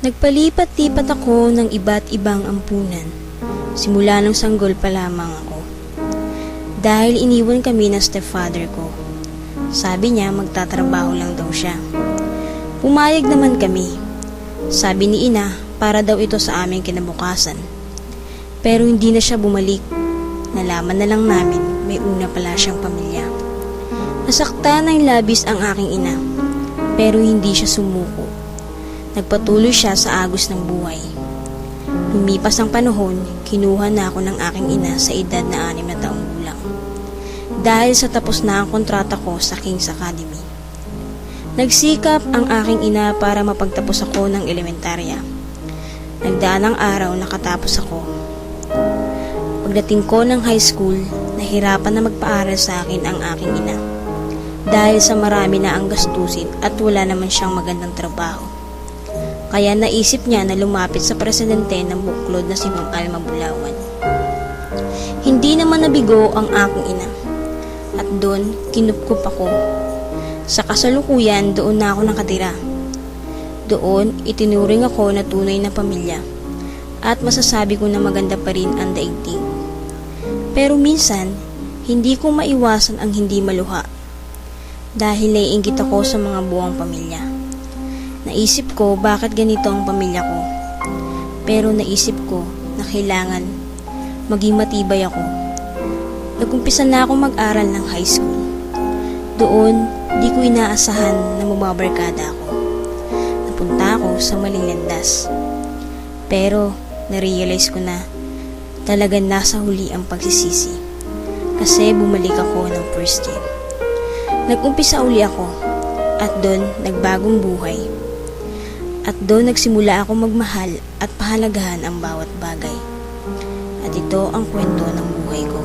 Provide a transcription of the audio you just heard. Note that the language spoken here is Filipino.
Nagpalipat-lipat ako ng iba't ibang ampunan. Simula nung sanggol pa lamang ako. Dahil iniwan kami ng stepfather ko. Sabi niya magtatrabaho lang daw siya. Pumayag naman kami. Sabi ni ina para daw ito sa aming kinabukasan. Pero hindi na siya bumalik. Nalaman na lang namin may una pala siyang pamilya. Nasaktan ng labis ang aking ina. Pero hindi siya sumuko. Nagpatuloy siya sa agos ng buhay. Lumipas ang panahon, kinuha na ako ng aking ina sa edad na 6 na taong gulang. Dahil sa tapos na ang kontrata ko sa King's Academy. Nagsikap ang aking ina para mapagtapos ako ng elementarya. Nagdaan ang araw nakatapos ako. Pagdating ko ng high school, nahirapan na magpaaral sa akin ang aking ina. Dahil sa marami na ang gastusin at wala naman siyang magandang trabaho. Kaya naisip niya na lumapit sa presidente ng buklod na si Ma'am Alma Bulawan. Hindi naman nabigo ang aking ina. At doon, kinupkup ako. Sa kasalukuyan, doon na ako nakatira. Doon, itinuring ako na tunay na pamilya. At masasabi ko na maganda pa rin ang daigdig. Pero minsan, hindi ko maiwasan ang hindi maluha. Dahil naiinggit ako sa mga buwang pamilya. Naisip ko bakit ganito ang pamilya ko. Pero naisip ko na kailangan maging matibay ako. Nag-umpisa na ako mag-aral ng high school. Doon, di ko inaasahan na mababarkada ako. Napunta ako sa maling landas. Pero, narealize ko na talagang nasa huli ang pagsisisi. Kasi bumalik ako ng first year. Nag-umpisa uli ako at doon nagbagong buhay. At doon nagsimula ako magmahal at pahalagahan ang bawat bagay. At ito ang kwento ng buhay ko.